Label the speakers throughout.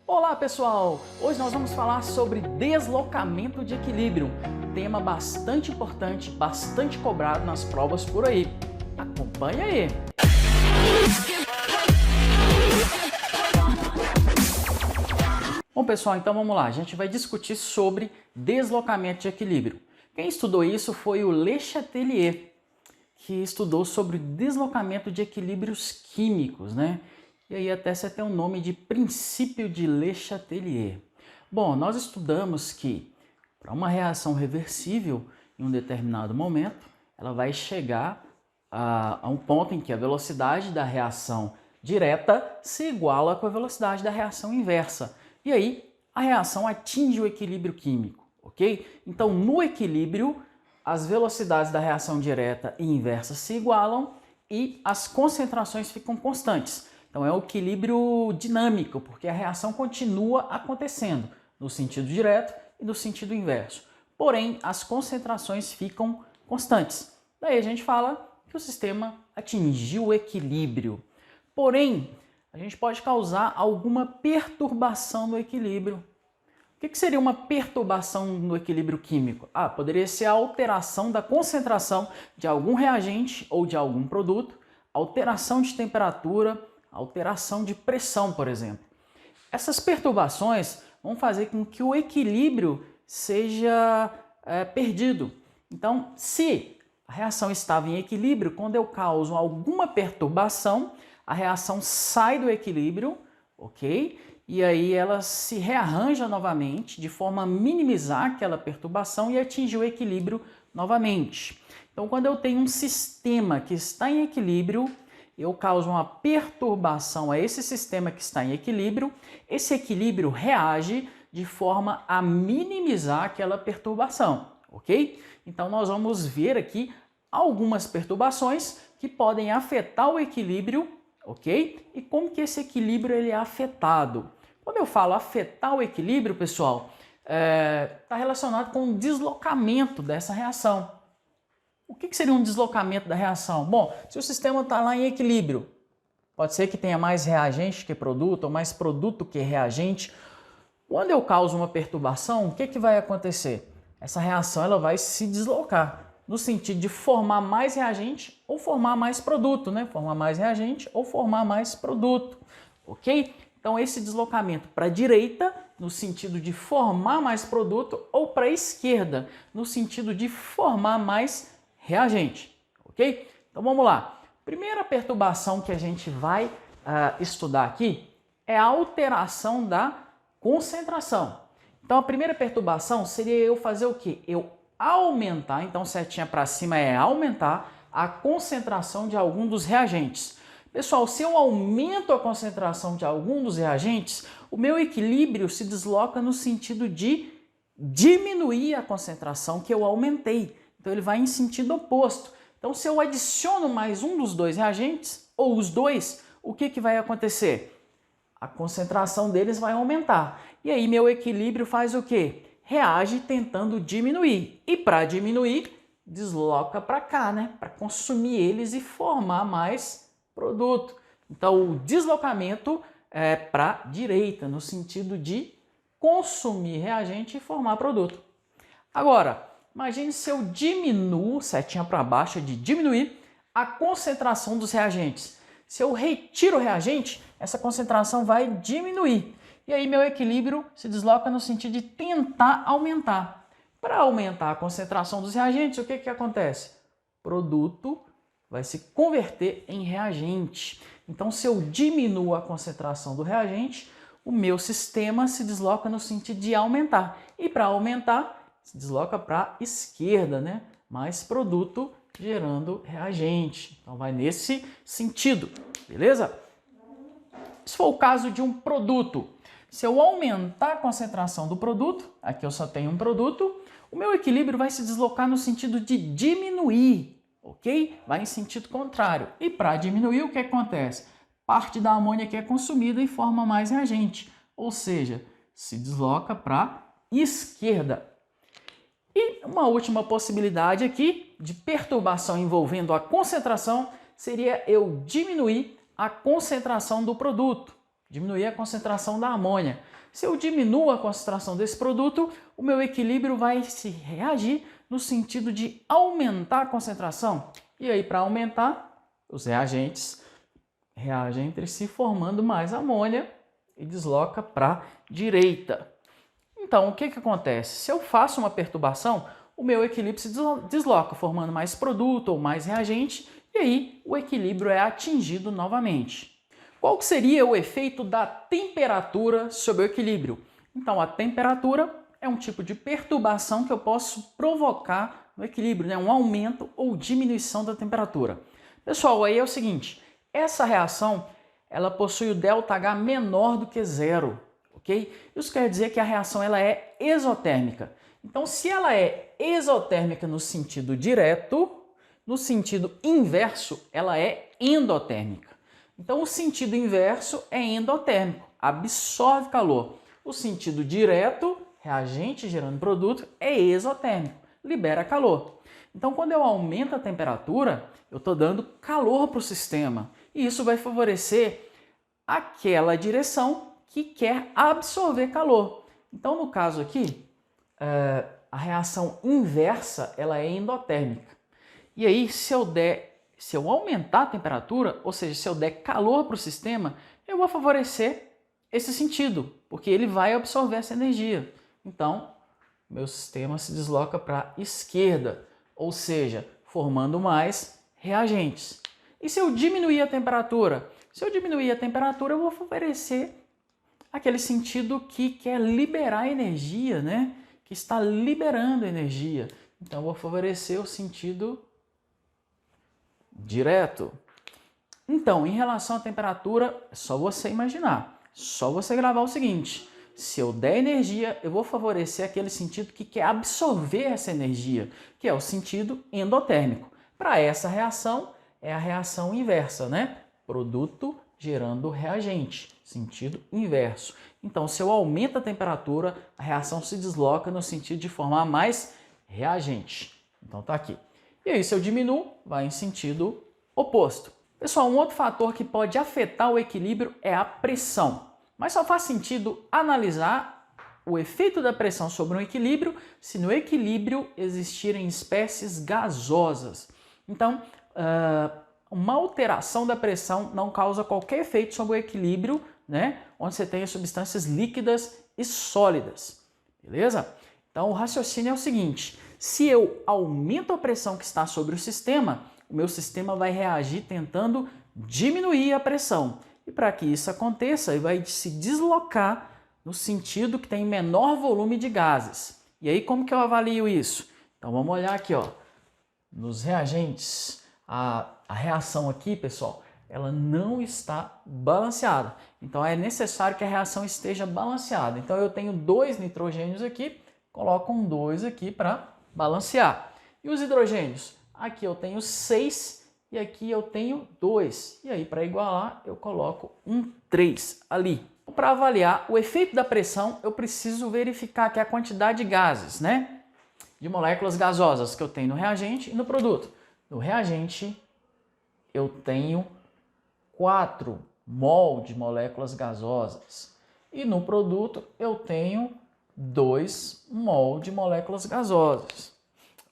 Speaker 1: Olá pessoal! Hoje nós vamos falar sobre deslocamento de equilíbrio, tema bastante importante, bastante cobrado nas provas por aí. Acompanha aí! Bom pessoal, então vamos lá, a gente vai discutir sobre deslocamento de equilíbrio. Quem estudou isso foi o Le Chatelier, que estudou sobre deslocamento de equilíbrios químicos, né? E aí até você tem o nome de princípio de Le Chatelier. Bom, nós estudamos que para uma reação reversível, em um determinado momento, ela vai chegar a um ponto em que a velocidade da reação direta se iguala com a velocidade da reação inversa. E aí a reação atinge o equilíbrio químico, ok? Então no equilíbrio, as velocidades da reação direta e inversa se igualam e as concentrações ficam constantes. Então é um equilíbrio dinâmico, porque a reação continua acontecendo no sentido direto e no sentido inverso. Porém, as concentrações ficam constantes. Daí a gente fala que o sistema atingiu o equilíbrio. Porém, a gente pode causar alguma perturbação no equilíbrio. O que seria uma perturbação no equilíbrio químico? Poderia ser a alteração da concentração de algum reagente ou de algum produto, alteração de temperatura, alteração de pressão, por exemplo. Essas perturbações vão fazer com que o equilíbrio seja perdido. Então, se a reação estava em equilíbrio, quando eu causo alguma perturbação, a reação sai do equilíbrio, ok? E aí ela se rearranja novamente de forma a minimizar aquela perturbação e atingir o equilíbrio novamente. Então, quando eu tenho um sistema que está em equilíbrio, eu causo uma perturbação a esse sistema que está em equilíbrio, esse equilíbrio reage de forma a minimizar aquela perturbação, ok? Então nós vamos ver aqui algumas perturbações que podem afetar o equilíbrio, ok? E como que esse equilíbrio ele é afetado? Quando eu falo afetar o equilíbrio, pessoal, está relacionado com o deslocamento dessa reação. O que seria um deslocamento da reação? Bom, se o sistema está lá em equilíbrio, pode ser que tenha mais reagente que produto, ou mais produto que reagente. Quando eu causo uma perturbação, o que vai acontecer? Essa reação ela vai se deslocar, no sentido de formar mais reagente ou formar mais produto, né? Formar mais reagente ou formar mais produto, ok? Então esse deslocamento para a direita, no sentido de formar mais produto, ou para a esquerda, no sentido de formar mais reagente, ok? Então vamos lá. Primeira perturbação que a gente vai estudar aqui é a alteração da concentração. Então a primeira perturbação seria eu fazer o quê? Eu aumentar, então setinha para cima é aumentar a concentração de algum dos reagentes. Pessoal, se eu aumento a concentração de algum dos reagentes, o meu equilíbrio se desloca no sentido de diminuir a concentração que eu aumentei. Então ele vai em sentido oposto. Então se eu adiciono mais um dos dois reagentes, ou os dois, o que vai acontecer? A concentração deles vai aumentar. E aí meu equilíbrio faz o quê? Reage tentando diminuir. E para diminuir, desloca para cá, né? Para consumir eles e formar mais produto. Então o deslocamento é para a direita, no sentido de consumir reagente e formar produto. Agora, imagine se eu diminuo, setinha para baixo, de diminuir a concentração dos reagentes. Se eu retiro o reagente, essa concentração vai diminuir. E aí meu equilíbrio se desloca no sentido de tentar aumentar. Para aumentar a concentração dos reagentes, o que acontece? O produto vai se converter em reagente. Então, se eu diminuo a concentração do reagente, o meu sistema se desloca no sentido de aumentar. E para aumentar, se desloca para a esquerda, né? Mais produto gerando reagente. Então vai nesse sentido, beleza? Se for o caso de um produto, se eu aumentar a concentração do produto, aqui eu só tenho um produto, o meu equilíbrio vai se deslocar no sentido de diminuir, ok? Vai em sentido contrário. E para diminuir, o que acontece? Parte da amônia que é consumida e forma mais reagente, ou seja, se desloca para a esquerda. E uma última possibilidade aqui de perturbação envolvendo a concentração seria eu diminuir a concentração do produto, Diminuir a concentração da amônia. Se eu diminuo a concentração desse produto, o meu equilíbrio vai se reagir no sentido de aumentar a concentração. E aí, para aumentar, os reagentes reagem entre si, formando mais amônia e desloca para a direita. Então, o que acontece? Se eu faço uma perturbação, o meu equilíbrio se desloca, formando mais produto ou mais reagente, e aí o equilíbrio é atingido novamente. Qual seria o efeito da temperatura sobre o equilíbrio? Então, a temperatura é um tipo de perturbação que eu posso provocar no equilíbrio, né? Um aumento ou diminuição da temperatura. Pessoal, aí é o seguinte, essa reação ela possui o ΔH menor do que zero, ok? Isso quer dizer que a reação ela é exotérmica. Então, se ela é exotérmica no sentido direto, no sentido inverso, ela é endotérmica. Então, o sentido inverso é endotérmico, absorve calor. O sentido direto, reagente gerando produto, é exotérmico, libera calor. Então, quando eu aumento a temperatura, eu estou dando calor para o sistema. E isso vai favorecer aquela direção que quer absorver calor. Então, no caso aqui, a reação inversa ela é endotérmica. E aí, se eu aumentar a temperatura, ou seja, se eu der calor para o sistema, eu vou favorecer esse sentido, porque ele vai absorver essa energia. Então, meu sistema se desloca para a esquerda, ou seja, formando mais reagentes. E se eu diminuir a temperatura? Se eu diminuir a temperatura, eu vou favorecer aquele sentido que quer liberar energia, né? Que está liberando energia. Então, eu vou favorecer o sentido direto. Então, em relação à temperatura, é só você imaginar, só você gravar o seguinte: se eu der energia, eu vou favorecer aquele sentido que quer absorver essa energia, que é o sentido endotérmico. Para essa reação, é a reação inversa, né? Produto gerando reagente, sentido inverso. Então, se eu aumento a temperatura, a reação se desloca no sentido de formar mais reagente. Então, tá aqui. E aí, se eu diminuo, vai em sentido oposto. Pessoal, um outro fator que pode afetar o equilíbrio é a pressão. Mas só faz sentido analisar o efeito da pressão sobre um equilíbrio se no equilíbrio existirem espécies gasosas. Então, uma alteração da pressão não causa qualquer efeito sobre o equilíbrio, né? Onde você tem substâncias líquidas e sólidas. Beleza? Então, o raciocínio é o seguinte: se eu aumento a pressão que está sobre o sistema, o meu sistema vai reagir tentando diminuir a pressão. E para que isso aconteça, ele vai se deslocar no sentido que tem menor volume de gases. E aí, como que eu avalio isso? Então, vamos olhar aqui, ó, nos reagentes. A reação aqui, pessoal, ela não está balanceada. Então, é necessário que a reação esteja balanceada. Então, eu tenho 2 nitrogênios aqui, coloco um 2 aqui para balancear. E os hidrogênios? Aqui eu tenho 6 e aqui eu tenho 2. E aí, para igualar, eu coloco um 3 ali. Para avaliar o efeito da pressão, eu preciso verificar que a quantidade de gases, né? De moléculas gasosas que eu tenho no reagente e no produto. No reagente, eu tenho 4 mol de moléculas gasosas. E no produto, eu tenho 2 mol de moléculas gasosas.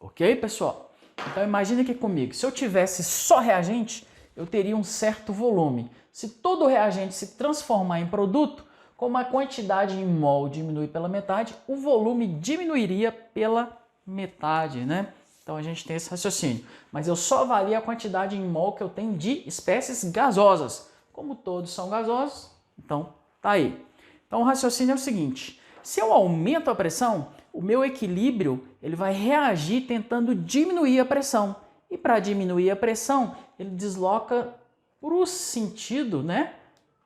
Speaker 1: Ok, pessoal? Então, imagine aqui comigo. Se eu tivesse só reagente, eu teria um certo volume. Se todo o reagente se transformar em produto, como a quantidade em mol diminui pela metade, o volume diminuiria pela metade, né? Então, a gente tem esse raciocínio. Mas eu só avalio a quantidade em mol que eu tenho de espécies gasosas. Como todos são gasosos, então tá aí. Então, o raciocínio é o seguinte: se eu aumento a pressão, o meu equilíbrio ele vai reagir tentando diminuir a pressão. E para diminuir a pressão, ele desloca para o sentido, né,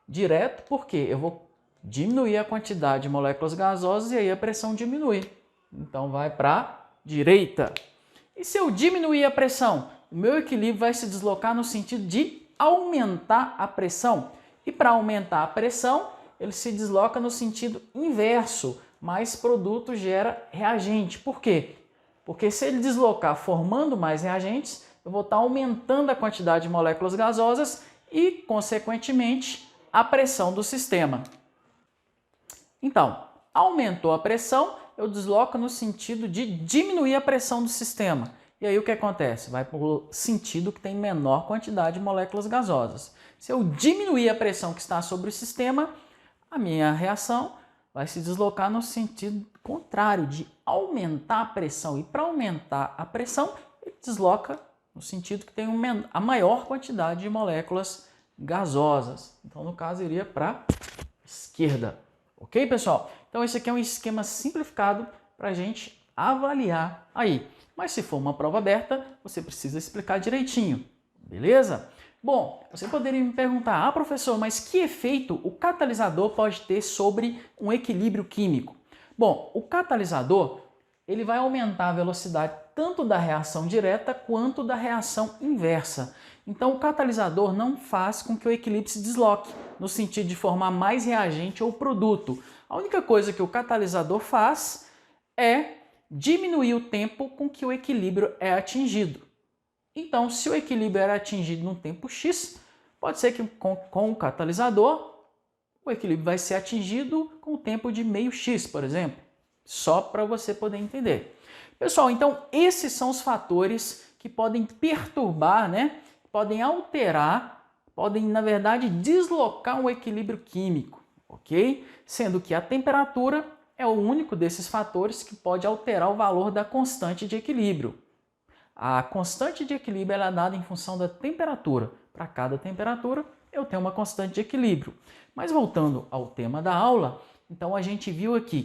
Speaker 1: direto, porque eu vou diminuir a quantidade de moléculas gasosas e aí a pressão diminui. Então, vai para a direita. E se eu diminuir a pressão, o meu equilíbrio vai se deslocar no sentido de aumentar a pressão. E para aumentar a pressão, ele se desloca no sentido inverso. Mais produto gera reagente. Por quê? Porque se ele deslocar formando mais reagentes, eu vou estar aumentando a quantidade de moléculas gasosas e, consequentemente, a pressão do sistema. Então, aumentou a pressão, eu desloco no sentido de diminuir a pressão do sistema. E aí o que acontece? Vai para o sentido que tem menor quantidade de moléculas gasosas. Se eu diminuir a pressão que está sobre o sistema, a minha reação vai se deslocar no sentido contrário, de aumentar a pressão. E para aumentar a pressão, ele desloca no sentido que tem a maior quantidade de moléculas gasosas. Então, no caso, iria para a esquerda. Ok, pessoal? Então, esse aqui é um esquema simplificado para a gente avaliar aí. Mas se for uma prova aberta, você precisa explicar direitinho, beleza? Bom, você poderia me perguntar, professor, mas que efeito o catalisador pode ter sobre um equilíbrio químico? Bom, o catalisador ele vai aumentar a velocidade tanto da reação direta quanto da reação inversa. Então, o catalisador não faz com que o equilíbrio se desloque, no sentido de formar mais reagente ou produto. A única coisa que o catalisador faz é diminuir o tempo com que o equilíbrio é atingido. Então, se o equilíbrio era atingido num tempo X, pode ser que com o catalisador o equilíbrio vai ser atingido com o tempo de meio X, por exemplo. Só para você poder entender. Pessoal, então esses são os fatores que podem perturbar, né? Podem alterar, podem, na verdade, deslocar um equilíbrio químico, ok? Sendo que a temperatura é o único desses fatores que pode alterar o valor da constante de equilíbrio. A constante de equilíbrio ela é dada em função da temperatura. Para cada temperatura, eu tenho uma constante de equilíbrio. Mas voltando ao tema da aula, então a gente viu aqui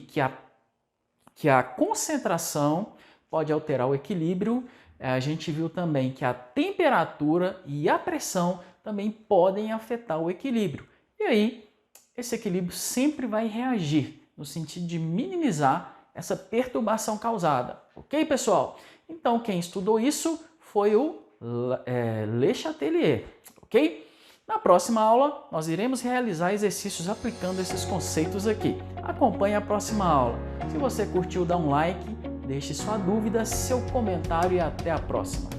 Speaker 1: que a concentração pode alterar o equilíbrio. A gente viu também que a temperatura e a pressão também podem afetar o equilíbrio. E aí, esse equilíbrio sempre vai reagir no sentido de minimizar essa perturbação causada. Ok, pessoal? Então, quem estudou isso foi o Le Chatelier, ok? Na próxima aula, nós iremos realizar exercícios aplicando esses conceitos aqui. Acompanhe a próxima aula. Se você curtiu, dá um like, deixe sua dúvida, seu comentário e até a próxima.